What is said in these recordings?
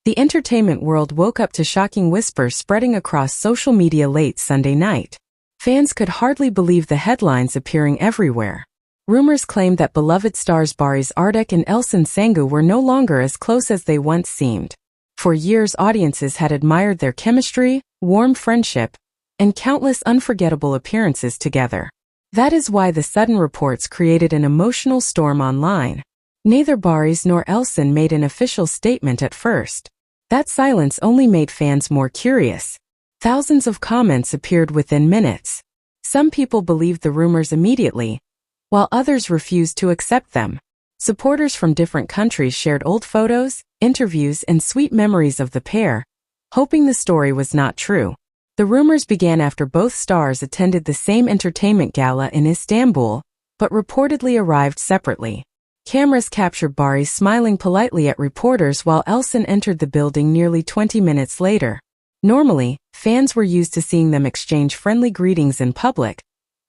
The entertainment world woke up to shocking whispers spreading across social media late Sunday night. Fans could hardly believe the headlines appearing everywhere. Rumors claimed that beloved stars Baris Arduc and Elçin Sangu were no longer as close as they once seemed. For years, audiences had admired their chemistry, warm friendship, and countless unforgettable appearances together. That is why the sudden reports created an emotional storm online. Neither Baris nor Elçin made an official statement at first. That silence only made fans more curious. Thousands of comments appeared within minutes. Some people believed the rumors immediately, while others refused to accept them. Supporters from different countries shared old photos, interviews, and sweet memories of the pair, hoping the story was not true. The rumors began after both stars attended the same entertainment gala in Istanbul, but reportedly arrived separately. Cameras captured Baris smiling politely at reporters while Elçin entered the building nearly 20 minutes later. Normally, fans were used to seeing them exchange friendly greetings in public,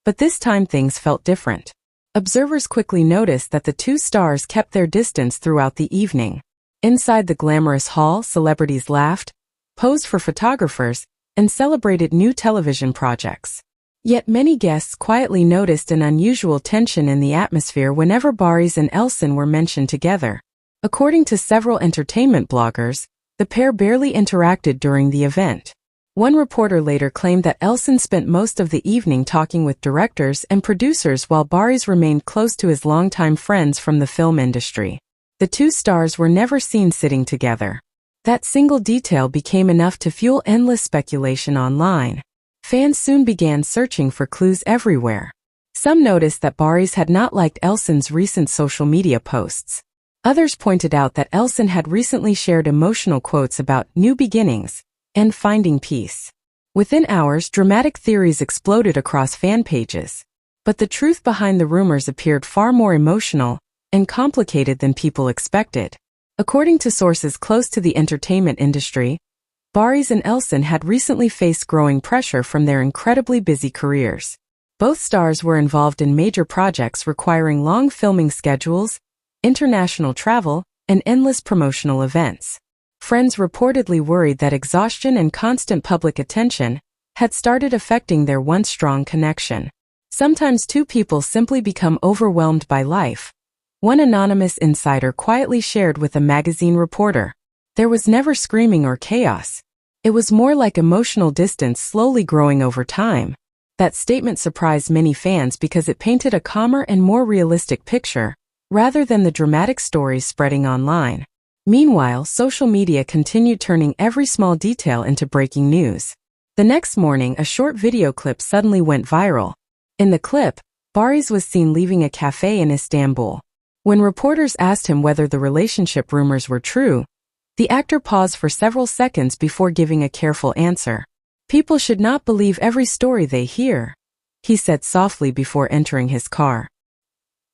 but this time things felt different. Observers quickly noticed that the two stars kept their distance throughout the evening. Inside the glamorous hall, celebrities laughed, posed for photographers, and celebrated new television projects. Yet many guests quietly noticed an unusual tension in the atmosphere whenever Baris and Elçin were mentioned together. According to several entertainment bloggers, the pair barely interacted during the event. One reporter later claimed that Elçin spent most of the evening talking with directors and producers while Baris remained close to his longtime friends from the film industry. The two stars were never seen sitting together. That single detail became enough to fuel endless speculation online. Fans soon began searching for clues everywhere. Some noticed that Baris had not liked Elçin's recent social media posts. Others pointed out that Elçin had recently shared emotional quotes about new beginnings and finding peace. Within hours, dramatic theories exploded across fan pages. But the truth behind the rumors appeared far more emotional and complicated than people expected. According to sources close to the entertainment industry, Baris and Elçin had recently faced growing pressure from their incredibly busy careers. Both stars were involved in major projects requiring long filming schedules, international travel, and endless promotional events. Friends reportedly worried that exhaustion and constant public attention had started affecting their once strong connection. Sometimes two people simply become overwhelmed by life. One anonymous insider quietly shared with a magazine reporter. There was never screaming or chaos. It was more like emotional distance slowly growing over time. That statement surprised many fans because it painted a calmer and more realistic picture, rather than the dramatic stories spreading online. Meanwhile, social media continued turning every small detail into breaking news. The next morning, a short video clip suddenly went viral. In the clip, Baris was seen leaving a cafe in Istanbul. When reporters asked him whether the relationship rumors were true, the actor paused for several seconds before giving a careful answer. "People should not believe every story they hear," he said softly before entering his car.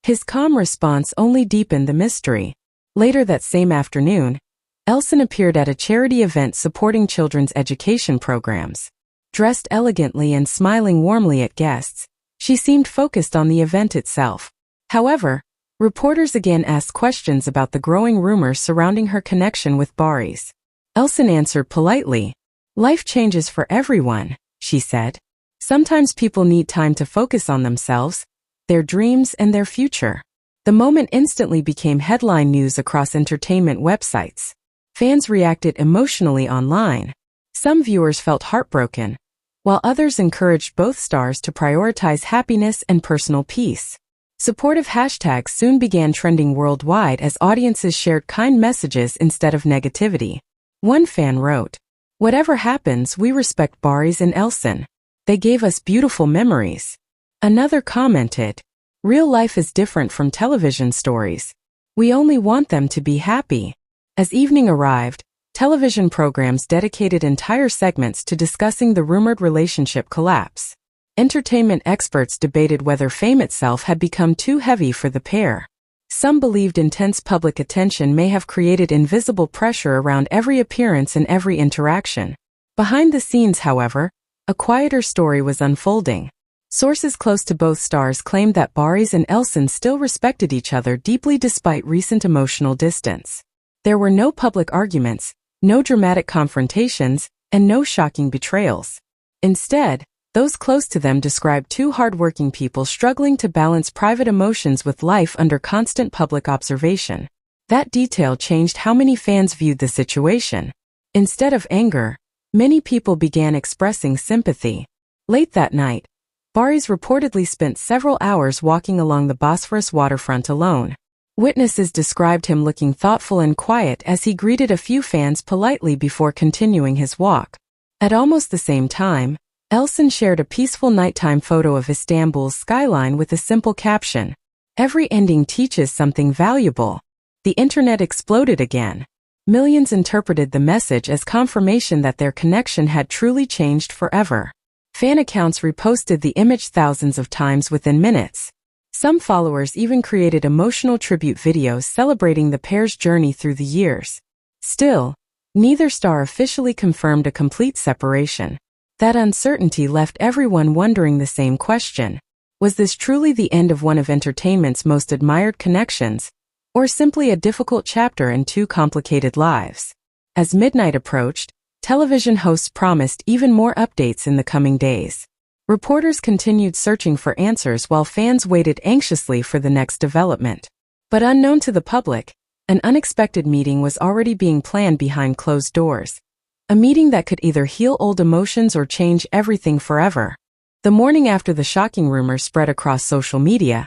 His calm response only deepened the mystery. Later that same afternoon, Elçin appeared at a charity event supporting children's education programs. Dressed elegantly and smiling warmly at guests, she seemed focused on the event itself. However, reporters again asked questions about the growing rumors surrounding her connection with Baris. Elçin answered politely. "Life changes for everyone," she said. "Sometimes people need time to focus on themselves, their dreams, and their future." The moment instantly became headline news across entertainment websites. Fans reacted emotionally online. Some viewers felt heartbroken, while others encouraged both stars to prioritize happiness and personal peace. Supportive hashtags soon began trending worldwide as audiences shared kind messages instead of negativity. One fan wrote, "Whatever happens, we respect Baris and Elçin. They gave us beautiful memories." Another commented, "Real life is different from television stories. We only want them to be happy." As evening arrived, television programs dedicated entire segments to discussing the rumored relationship collapse. Entertainment experts debated whether fame itself had become too heavy for the pair. Some believed intense public attention may have created invisible pressure around every appearance and every interaction. Behind the scenes, however, a quieter story was unfolding. Sources close to both stars claimed that Baris and Elçin still respected each other deeply despite recent emotional distance. There were no public arguments, no dramatic confrontations, and no shocking betrayals. Instead, those close to them described two hardworking people struggling to balance private emotions with life under constant public observation. That detail changed how many fans viewed the situation. Instead of anger, many people began expressing sympathy. Late that night, Baris reportedly spent several hours walking along the Bosphorus waterfront alone. Witnesses described him looking thoughtful and quiet as he greeted a few fans politely before continuing his walk. At almost the same time, Elcin shared a peaceful nighttime photo of Istanbul's skyline with a simple caption, "Every ending teaches something valuable." The internet exploded again. Millions interpreted the message as confirmation that their connection had truly changed forever. Fan accounts reposted the image thousands of times within minutes. Some followers even created emotional tribute videos celebrating the pair's journey through the years. Still, neither star officially confirmed a complete separation. That uncertainty left everyone wondering the same question. Was this truly the end of one of entertainment's most admired connections, or simply a difficult chapter in two complicated lives? As midnight approached, television hosts promised even more updates in the coming days. Reporters continued searching for answers while fans waited anxiously for the next development. But unknown to the public, an unexpected meeting was already being planned behind closed doors. A meeting that could either heal old emotions or change everything forever. The morning after the shocking rumors spread across social media,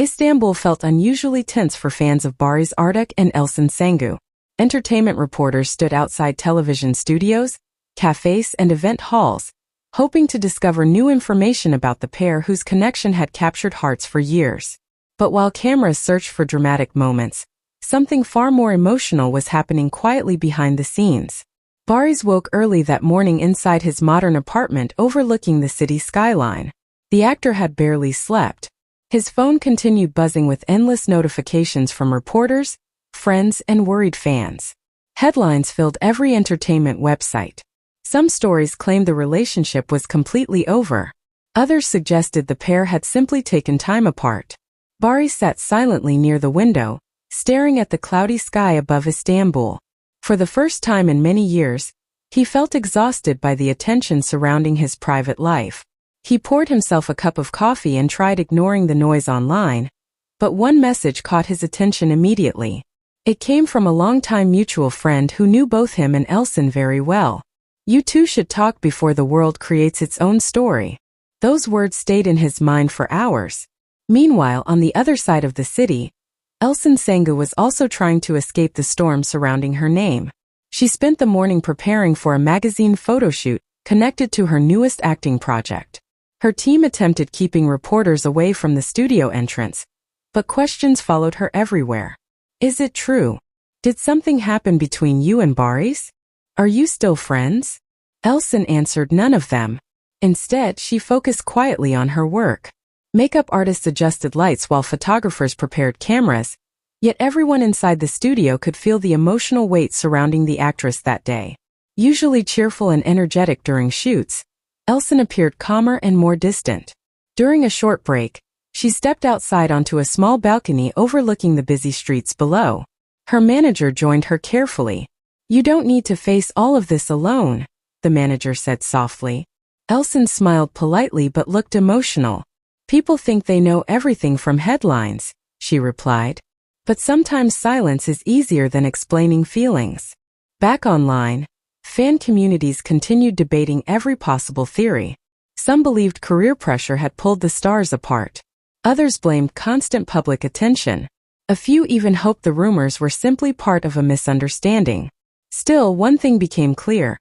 Istanbul felt unusually tense for fans of Barış Arduc and Elçin Sangu. Entertainment reporters stood outside television studios, cafes, and event halls, hoping to discover new information about the pair whose connection had captured hearts for years. But while cameras searched for dramatic moments, something far more emotional was happening quietly behind the scenes. Baris woke early that morning inside his modern apartment overlooking the city skyline. The actor had barely slept. His phone continued buzzing with endless notifications from reporters, friends, and worried fans. Headlines filled every entertainment website. Some stories claimed the relationship was completely over. Others suggested the pair had simply taken time apart. Baris sat silently near the window, staring at the cloudy sky above Istanbul. For the first time in many years, he felt exhausted by the attention surrounding his private life. He poured himself a cup of coffee and tried ignoring the noise online, but one message caught his attention immediately. It came from a longtime mutual friend who knew both him and Elcin very well. "You two should talk before the world creates its own story." Those words stayed in his mind for hours. Meanwhile, on the other side of the city, Elçin Sangu was also trying to escape the storm surrounding her name. She spent the morning preparing for a magazine photo shoot connected to her newest acting project. Her team attempted keeping reporters away from the studio entrance, but questions followed her everywhere. "Is it true? Did something happen between you and Baris? Are you still friends?" Elcin answered none of them. Instead, she focused quietly on her work. Makeup artists adjusted lights while photographers prepared cameras, yet everyone inside the studio could feel the emotional weight surrounding the actress that day. Usually cheerful and energetic during shoots, Elcin appeared calmer and more distant. During a short break, she stepped outside onto a small balcony overlooking the busy streets below. Her manager joined her carefully. "You don't need to face all of this alone," the manager said softly. Elcin smiled politely but looked emotional. "People think they know everything from headlines," she replied. "But sometimes silence is easier than explaining feelings." Back online, fan communities continued debating every possible theory. Some believed career pressure had pulled the stars apart. Others blamed constant public attention. A few even hoped the rumors were simply part of a misunderstanding. Still, one thing became clear.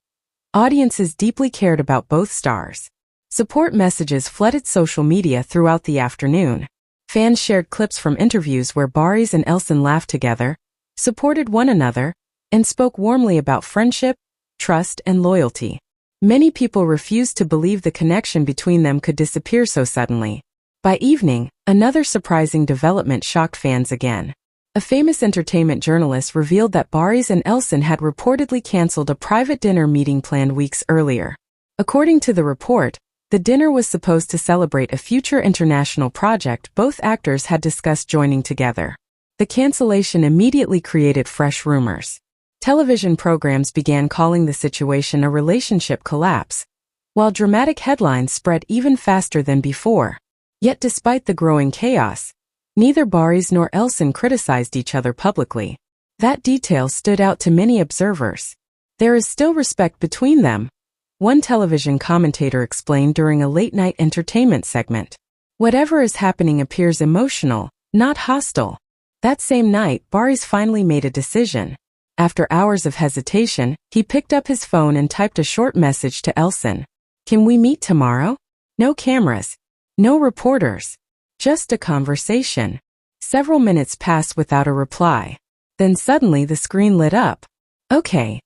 Audiences deeply cared about both stars. Support messages flooded social media throughout the afternoon. Fans shared clips from interviews where Baris and Elcin laughed together, supported one another, and spoke warmly about friendship, trust, and loyalty. Many people refused to believe the connection between them could disappear so suddenly. By evening, another surprising development shocked fans again. A famous entertainment journalist revealed that Baris and Elcin had reportedly canceled a private dinner meeting planned weeks earlier. According to the report, the dinner was supposed to celebrate a future international project both actors had discussed joining together. The cancellation immediately created fresh rumors. Television programs began calling the situation a relationship collapse, while dramatic headlines spread even faster than before. Yet despite the growing chaos, neither Baris nor Elcin criticized each other publicly. That detail stood out to many observers. There is still respect between them, one television commentator explained during a late-night entertainment segment. Whatever is happening appears emotional, not hostile. That same night, Baris finally made a decision. After hours of hesitation, he picked up his phone and typed a short message to Elcin. "Can we meet tomorrow? No cameras. No reporters. Just a conversation." Several minutes passed without a reply. Then suddenly the screen lit up. "Okay."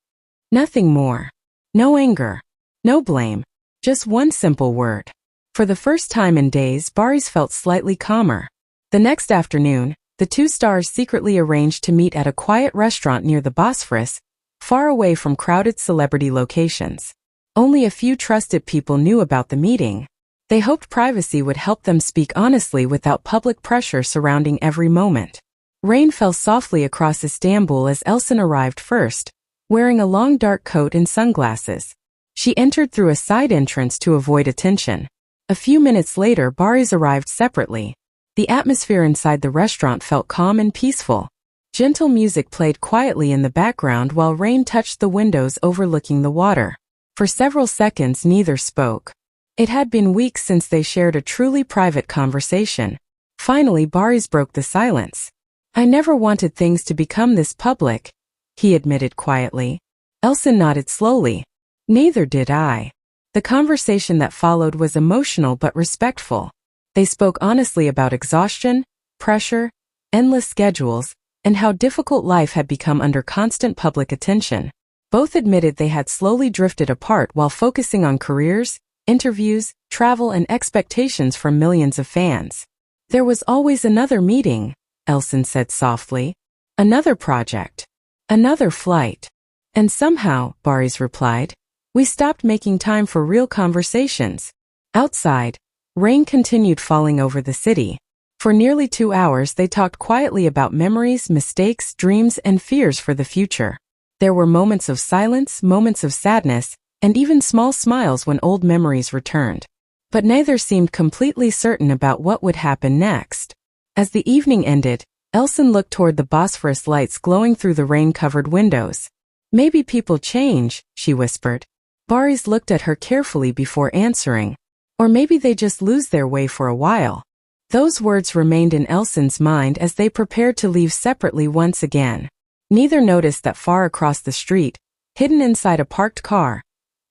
Nothing more. No anger. No blame. Just one simple word. For the first time in days, Baris felt slightly calmer. The next afternoon, the two stars secretly arranged to meet at a quiet restaurant near the Bosphorus, far away from crowded celebrity locations. Only a few trusted people knew about the meeting. They hoped privacy would help them speak honestly without public pressure surrounding every moment. Rain fell softly across Istanbul as Elcin arrived first, wearing a long dark coat and sunglasses. She entered through a side entrance to avoid attention. A few minutes later, Baris arrived separately. The atmosphere inside the restaurant felt calm and peaceful. Gentle music played quietly in the background while rain touched the windows overlooking the water. For several seconds, neither spoke. It had been weeks since they shared a truly private conversation. Finally, Baris broke the silence. "I never wanted things to become this public," he admitted quietly. Elcin nodded slowly. "Neither did I." The conversation that followed was emotional but respectful. They spoke honestly about exhaustion, pressure, endless schedules, and how difficult life had become under constant public attention. Both admitted they had slowly drifted apart while focusing on careers, interviews, travel, and expectations from millions of fans. "There was always another meeting," Elcin said softly. "Another project. Another flight." "And somehow," Baris replied, "we stopped making time for real conversations." Outside, rain continued falling over the city. For nearly 2 hours they talked quietly about memories, mistakes, dreams, and fears for the future. There were moments of silence, moments of sadness, and even small smiles when old memories returned. But neither seemed completely certain about what would happen next. As the evening ended, Elcin looked toward the Bosphorus lights glowing through the rain-covered windows. "Maybe people change," she whispered. Baris looked at her carefully before answering. "Or maybe they just lose their way for a while." Those words remained in Elcin's mind as they prepared to leave separately once again. Neither noticed that far across the street, hidden inside a parked car,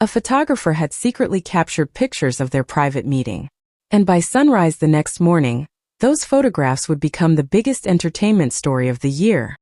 a photographer had secretly captured pictures of their private meeting. And by sunrise the next morning, those photographs would become the biggest entertainment story of the year.